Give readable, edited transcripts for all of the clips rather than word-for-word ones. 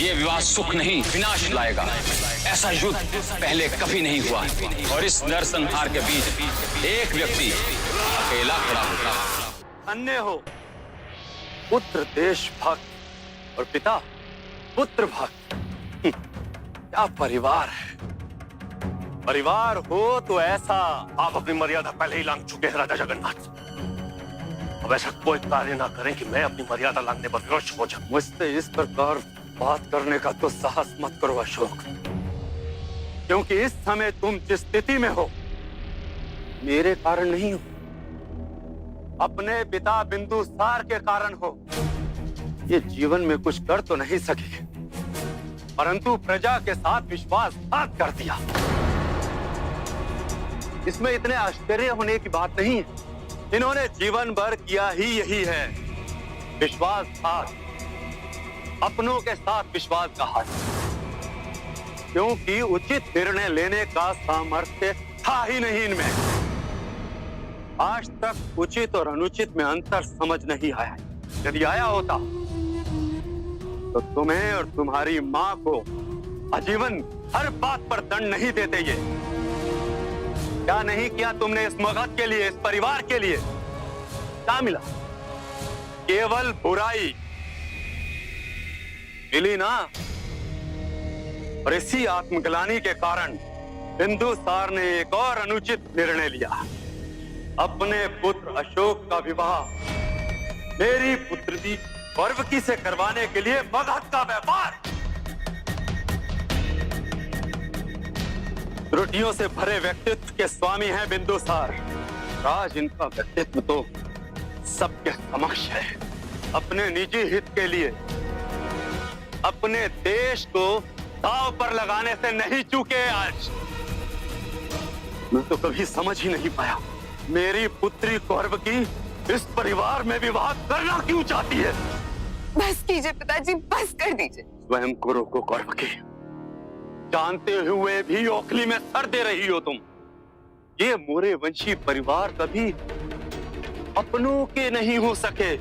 ये विवाह सुख नहीं विनाश लाएगा। ऐसा युद्ध पहले कभी नहीं हुआ और इस नरसंहार के बीच एक व्यक्ति अकेला खड़ा होगा। अन्य हो, पुत्र देशभक्त और पिता पुत्र भक्त। क्या परिवार है। परिवार हो तो ऐसा। आप अपनी मर्यादा पहले ही लांघ चुके हैं राजा जगन्नाथ। अब ऐसा कोई कार्य ना करें कि मैं अपनी मर्यादा लांघने पर विवश हो जाऊं। मुझसे इस प्रकार बात करने का तो साहस मत करो अशोक, क्योंकि इस समय तुम जिस स्थिति में हो मेरे कारण नहीं हो, अपने पिता बिंदुसार के कारण हो। ये जीवन में कुछ कर तो नहीं सके, परंतु प्रजा के साथ विश्वासघात कर दिया। इसमें इतने आश्चर्य होने की बात नहीं है। इन्होंने जीवन भर किया ही यही है, विश्वासघात, अपनों के साथ विश्वासघात। क्योंकि उचित निर्णय लेने का सामर्थ्य था ही नहीं इनमें। आज तक उचित और अनुचित में अंतर समझ नहीं आया। यदि आया होता तो तुम्हें और तुम्हारी मां को आजीवन हर बात पर दंड नहीं देते ये। क्या नहीं किया तुमने इस मगध के लिए, इस परिवार के लिए? क्या मिला? केवल बुराई मिली ना। और इसी आत्मग्लानि के कारण बिंदुसार ने एक और अनुचित निर्णय लिया। अपने पुत्र अशोक का विवाह मेरी पुत्री वर्वकी से करवाने के लिए मगध का व्यापार। त्रुटियों से भरे व्यक्तित्व के स्वामी हैं बिंदुसार। राज इनका व्यक्तित्व तो सबके समक्ष है। अपने निजी हित के लिए अपने देश को दांव पर लगाने से नहीं चूके। आज मैं तो कभी समझ ही नहीं पाया, मेरी पुत्री वर्वकी इस परिवार में विवाह करना क्यों चाहती है। बस कीजिए पिताजी, बस कर दीजिए। स्वयं को रोको वर्वकी। जानते हुए भी ओखली में सर दे रही हो तुम। ये मोरे वंशी परिवार कभी अपनों के नहीं हो सके।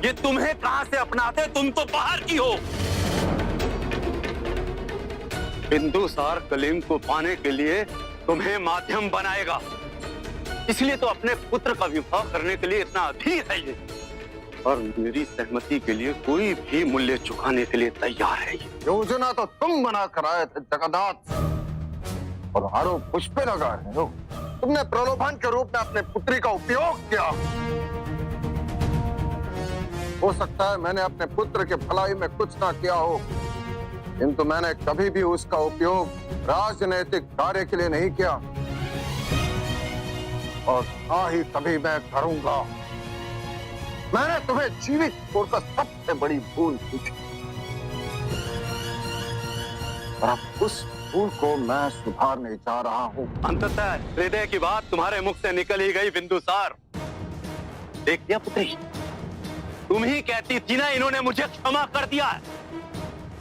ये तुम्हें कहां से अपनाते, तुम तो बाहर की हो। बिंदुसार कलिंग को पाने के लिए तुम्हें माध्यम बनाएगा, इसलिए तो अपने पुत्र का विवाह करने के लिए इतना अधीर है ये। और मेरी सहमति के लिए कोई भी मूल्य चुकाने के लिए तैयार है ये। योजना तो तुम बना कर आए थे जगन्नाथ, और आरोप मुझ पे लगा रहे हो। तुमने प्रलोभन के रूप में अपने पुत्री का उपयोग किया। हो सकता है मैंने अपने पुत्र के भलाई में कुछ ना किया हो, किंतु मैंने कभी भी उसका उपयोग राजनीतिक कार्य के लिए नहीं किया, और ना ही कभी मैं करूंगा। मैंने तुम्हें जीवित छोड़कर सबसे बड़ी भूल की थी, और अब उस भूल को मैं सुधारने जा रहा हूं। अंततः हृदय की बात तुम्हारे मुख से निकल ही गई बिंदुसार। देख लिया पुत्री, तुम ही कहती थी ना इन्होंने मुझे क्षमा कर दिया है।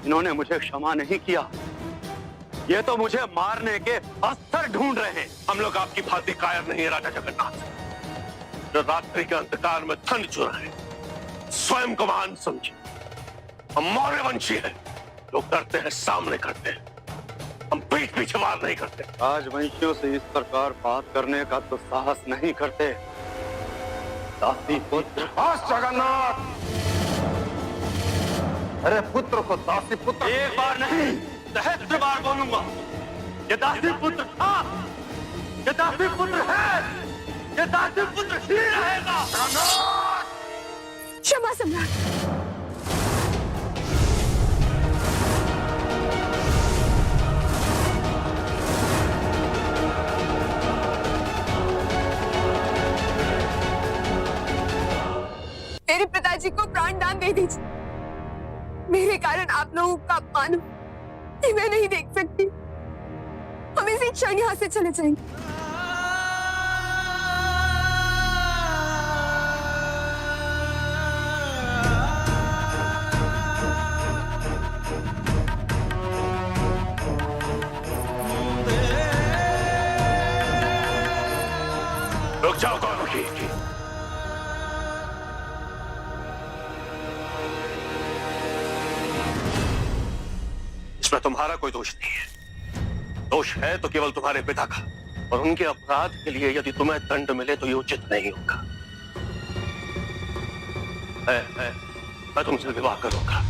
इन्होंने मुझे क्षमा नहीं किया, ये तो मुझे मारने के अस्त्र ढूंढ रहे हैं। हम लोग आपकी भांति कायर नहीं है राजा जगन्नाथ, जो रात्रि के अंधकार में ठंड चुराए, स्वयं को महान समझे। हम मौर्य वंशी हैं, लोग डरते हैं सामने करते हैं, हम पीठ पीछे वार नहीं करते। राजवंशियों से इस प्रकार बात करने का तो साहस नहीं करते। दासी पुत्र। जगन्नाथ, अरे पुत्र को दासी पुत्र। एक बार नहीं, सहस्त्र बार बोलूंगा। ये दासी पुत्र था, ये दासी पुत्र है, ये दासी पुत्र ही रहेगा। क्षमा सम्राट। मेरे पिताजी को प्राण दान दे दीजिए। मेरे कारण आप लोगों का अपमान कि मैं नहीं देख सकती। हम इसी क्षण यहाँ से चले जाएंगे। रुक जाओ गौरवकी। इसमें तुम्हारा कोई दोष नहीं है। दोष है तो केवल तुम्हारे पिता का, और उनके अपराध के लिए यदि तुम्हें दंड मिले तो ये उचित नहीं होगा। मैं तुमसे विवाह करूंगा।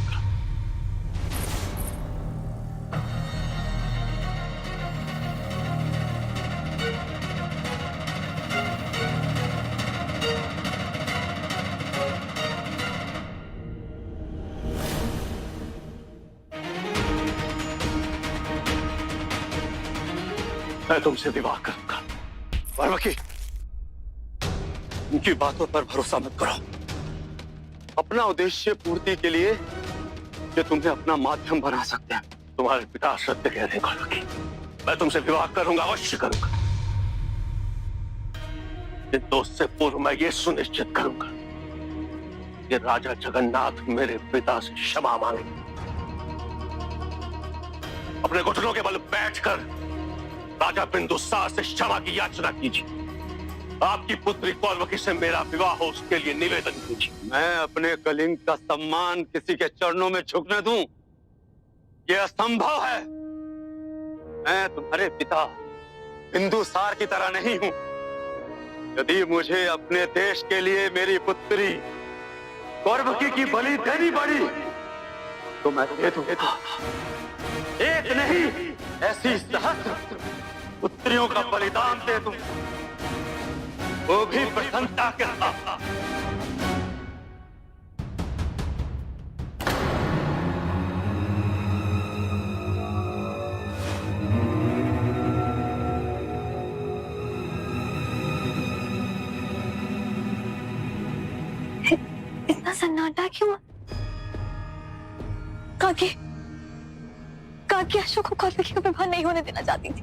मैं तुमसे विवाह करूंगा। पर्वकी, उनकी बातों पर भरोसा मत करो। अपना उद्देश्य पूर्ति के लिए ये तुम्हें अपना माध्यम बना सकते हैं। तुम्हारे पिता सत्य कह रहे हैं पर्वकी, मैं तुमसे विवाह करूंगा, अवश्य करूंगा। किंतु उससे पूर्व मैं ये सुनिश्चित करूंगा कि राजा जगन्नाथ मेरे पिता से क्षमा मांगे। अपने घुटनों के बल बैठकर राजा बिंदुसार से क्षमा की याचना कीजिए। आपकी पुत्री कौरवकी से मेरा विवाह हो, उसके लिए निवेदन कीजिए। मैं अपने कलिंग का सम्मान किसी के चरणों में झुकने दूं? यह असंभव है। मैं तुम्हारे पिता बिंदुसार की तरह नहीं हूं। यदि मुझे अपने देश के लिए मेरी पुत्री कौरवकी की बलि देनी पड़ी तो मैं दे दूंगा। एक नहीं, ऐसी सहस्त्र पुत्रियों का बलिदान दे दूं, वो भी प्रसन्नता के साथ। इतना सन्नाटा क्यों? काकी अशोक को कौरवकी का विवाह नहीं होने देना चाहती थी।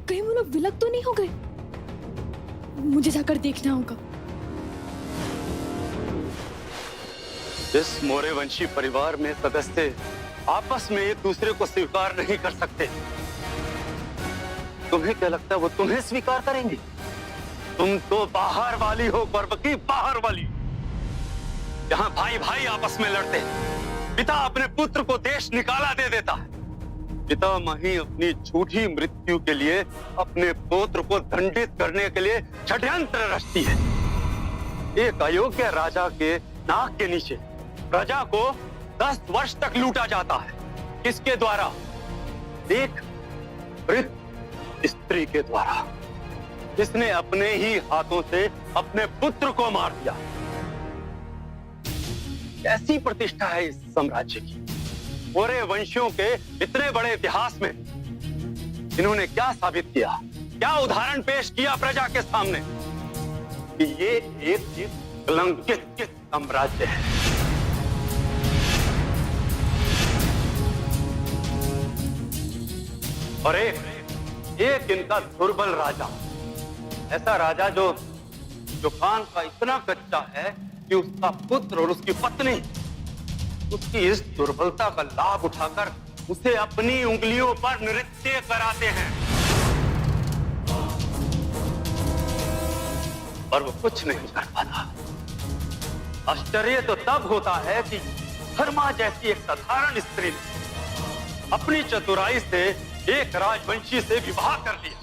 कहीं वो लोग विलक तो नहीं हो गए? मुझे जाकर देखना होगा। इस मौर्य वंशी परिवार में सदस्य आपस में एक दूसरे को स्वीकार नहीं कर सकते। तुम्हें क्या लगता है वो तुम्हें स्वीकार करेंगे? तुम तो बाहर वाली हो कौरवकी, बाहर वाली। जहां भाई भाई आपस में लड़ते, पिता अपने पुत्र को देश निकाला दे देता है। पितामही अपनी झूठी मृत्यु के लिए अपने पुत्र को दंडित करने के लिए षड्यंत्र रचती है। एक अयोग्य राजा के नाक के नीचे प्रजा को 10 वर्ष तक लूटा जाता है। किसके द्वारा? एक वृद्ध स्त्री के द्वारा, जिसने अपने ही हाथों से अपने पुत्र को मार दिया। कैसी प्रतिष्ठा है इस साम्राज्य की? पूरे वंशियों के इतने बड़े इतिहास में इन्होंने क्या साबित किया, क्या उदाहरण पेश किया प्रजा के सामने कि ये एक कलंकित साम्राज्य है। और एक इनका दुर्बल राजा, ऐसा राजा जो कान का इतना कच्चा है कि उसका पुत्र और उसकी पत्नी उसकी इस दुर्बलता का लाभ उठाकर उसे अपनी उंगलियों पर नृत्य कराते हैं, पर वो कुछ नहीं कर पाता। आश्चर्य तो तब होता है कि धर्मा जैसी एक साधारण स्त्री ने अपनी चतुराई से एक राजवंशी से विवाह कर लिया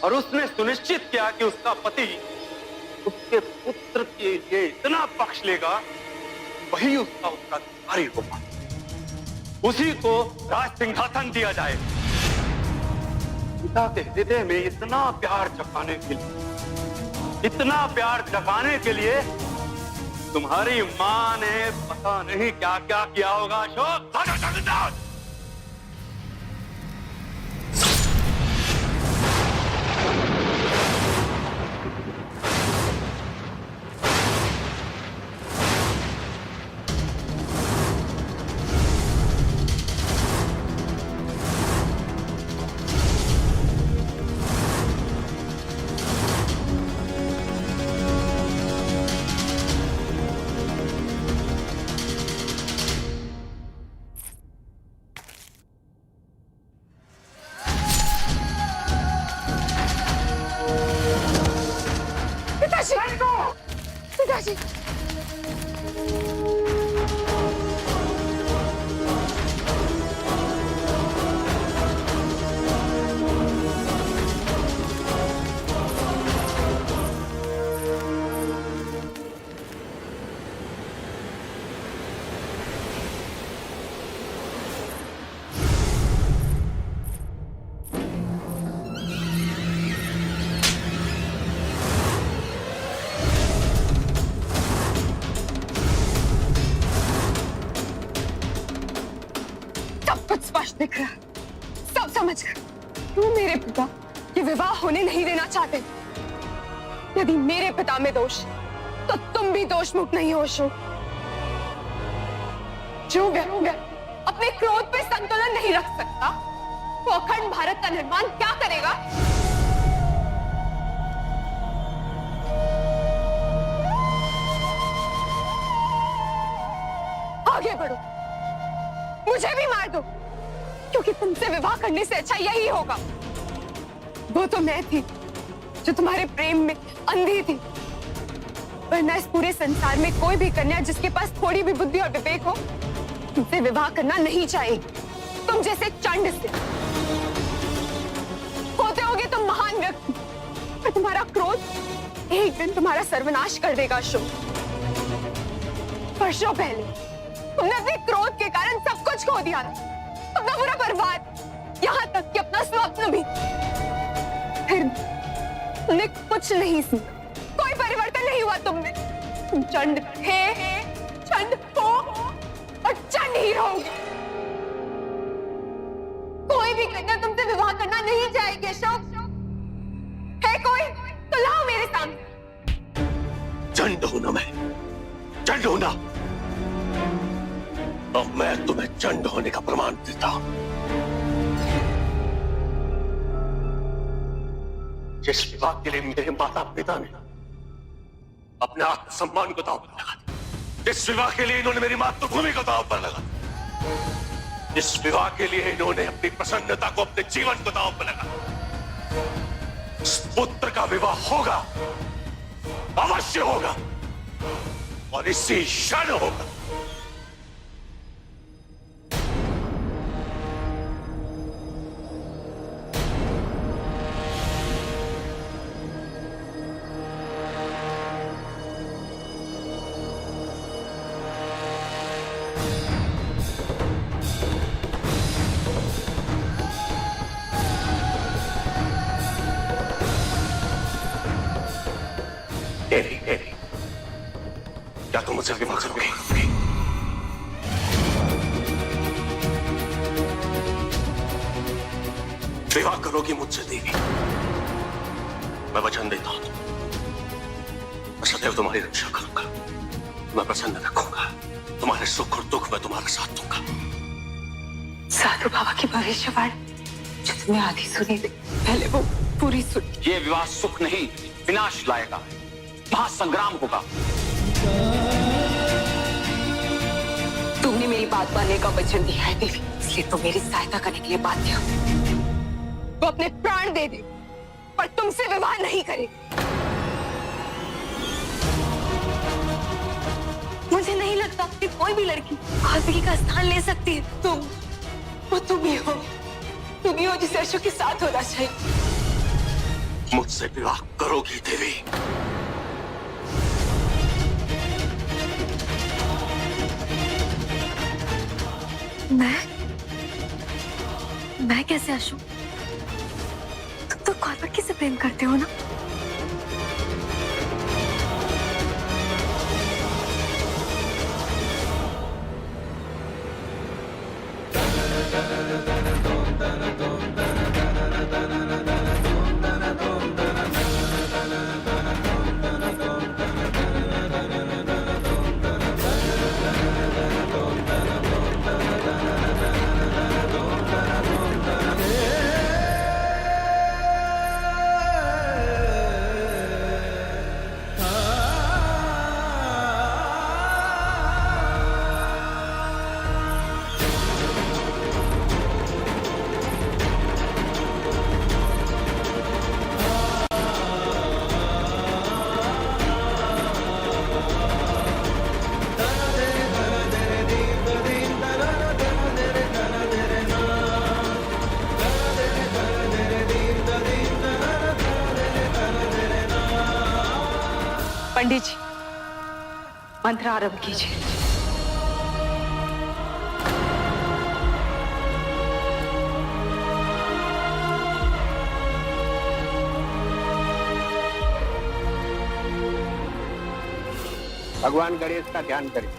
और उसने सुनिश्चित किया कि उसका पति उसके पुत्र के लिए इतना पक्ष लेगा, वही उसका उत्तराधिकारी होगा, उसी को राज सिंहासन दिया जाए। पिता के हृदय में इतना प्यार जगाने के लिए, इतना प्यार जगाने के लिए तुम्हारी मां ने पता नहीं क्या क्या किया होगा। अशोक, स्पष्ट दिख रहा है, सब समझ गए। क्यों मेरे पिता ये विवाह होने नहीं देना चाहते? यदि मेरे पिता में दोष, तो तुम भी दोष मुक्त नहीं हो शो। जो व्यक्ति अपने क्रोध पे संतुलन नहीं रख सकता, वो अखंड भारत का निर्माण क्या करेगा? आगे बढ़ो, मुझे भी मार दो, क्योंकि तुमसे विवाह करने से अच्छा यही होगा। वो तो मैं थी जो तुम्हारे प्रेम में अंधी थी, वरना इस पूरे संसार में कोई भी कन्या जिसके पास थोड़ी भी बुद्धि और विवेक हो, तुमसे विवाह करना नहीं चाहिए। तुम जैसे चंड से होते होगे तुम महान व्यक्ति, पर तुम्हारा क्रोध एक दिन तुम्हारा सर्वनाश कर देगा अशोक। वर्षों पहले तुमने अपने क्रोध के कारण सब कुछ खो दिया था, अपना पूरा परिवार, यहाँ तक कि अपना स्वप्न भी। फिर तुमने कुछ नहीं सीखा, कोई परिवर्तन नहीं हुआ तुम में। तुम चंड थे, चंड हो और चंड ही रहोगे। कोई भी कन्या तुमसे विवाह करना नहीं चाहेगी अशोक। है कोई तो लाओ मेरे सामने। चंड हूं ना मैं, चंड हूं ना। अब मैं तुम्हें चंड होने का प्रमाण देता हूं। जिस विवाह के लिए मेरे माता पिता ने अपने आत्मसम्मान को दांव पर लगा दिया, जिस विवाह के लिए इन्होंने मेरी मातृभूमि को दांव पर लगा दिया, जिस विवाह के लिए इन्होंने अपनी प्रसन्नता को, अपने जीवन को दांव पर लगा दिया, उस पुत्र का विवाह होगा, अवश्य होगा, और इसी क्षण होगा। देवी, क्या तुम मुझसे विवाह करोगे? विवाह करोगी मुझसे देवी? मैं वचन देता हूं, मैं सदैव तुम्हारी रक्षा करूंगा, मैं प्रसन्न रखूंगा, तुम्हारे सुख और दुख में तुम्हारा साथ दूंगा। साधु बाबा की भविष्यवाणी जो तुमने आधी सुनी थी, पहले वो पूरी सुनी। ये विवाह सुख नहीं, विनाश लाएगा, महासंग्राम होगा। तुमने मेरी बात मानने का वचन दिया है देवी, इसलिए तुम मेरी सहायता करने के लिए बाध्य हो। वो अपने प्राण दे दे, पर तुमसे विवाह नहीं करे। मुझे नहीं लगता कि कोई भी लड़की आशिकी का स्थान ले सकती है। वो तुम ही हो जिसे अशोक के साथ होना चाहिए। मुझसे विवाह करोगी देवी? मैं कैसे अशोक? तुम तो कौरवकी से प्रेम करते हो ना? पंडित जी, मंत्र आरंभ कीजिए। भगवान गणेश का ध्यान करें।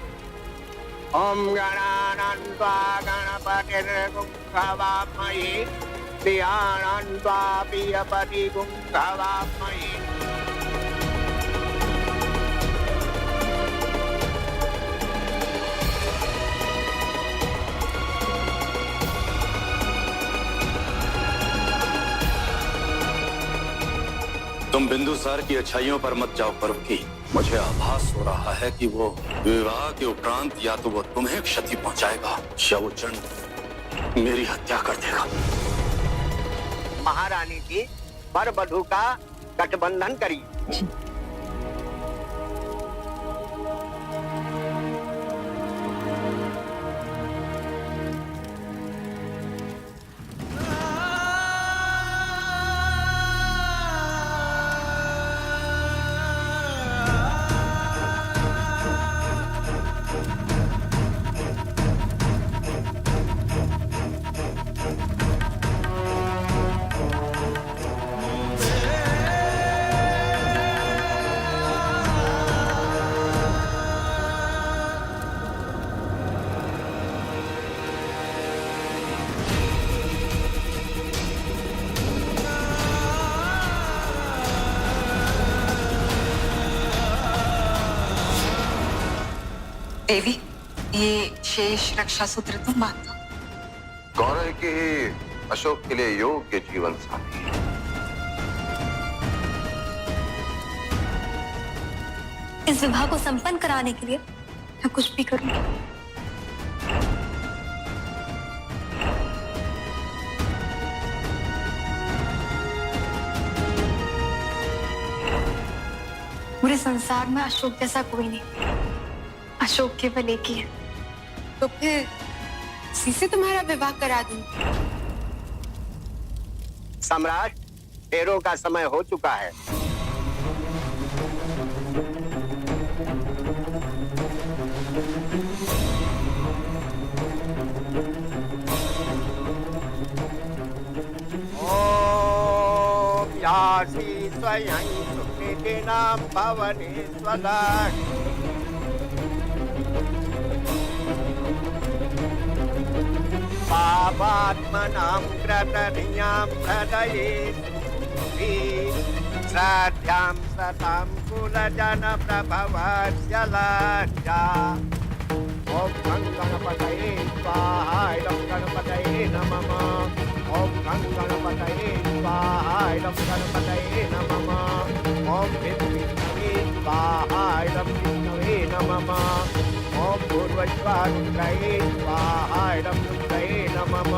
ओम गणानान्त्वा गणपतिं पतिर्गुंहवामहि धियानन्त्वापि अपतिगुंहवामहि तुम बिंदुसार की अच्छाइयों पर मत जाओ पर्वकी। मुझे आभास हो रहा है कि वो विवाह के उपरांत या तो वो तुम्हें क्षति पहुंचाएगा या वो चंड मेरी हत्या कर देगा। महारानी जी वर वधू का गठबंधन करिए। देवी, ये शेष रक्षा सूत्र तुम बांध दो। गौरव की ही अशोक के लिए योग्य जीवन साथी है। इस विवाह को संपन्न कराने के लिए मैं कुछ भी करूंगी। पूरे संसार में अशोक जैसा कोई नहीं। अशोक केवल एक ही है। तो फिर इसी से तुम्हारा विवाह करा दूं। सम्राट, फेरों का समय हो चुका है। ओम यासी स्वयं सुकृतिनां भवने स्वदा पापात्मनां कृतनियां हृदये श्रद्धां सतां कुलजनप्रभवस्य लज्जा। ॐ गणपतये स्वाहा। इदं गणपतये नमः। ॐ गणपतये स्वाहा। इदं गणपतये नमः। ॐ विष्णवे स्वाहा। इदं विष्णवे नमः। ॐ पूर्वज्वारुद्रये स्वाहा। इदं रुद्रये नमः।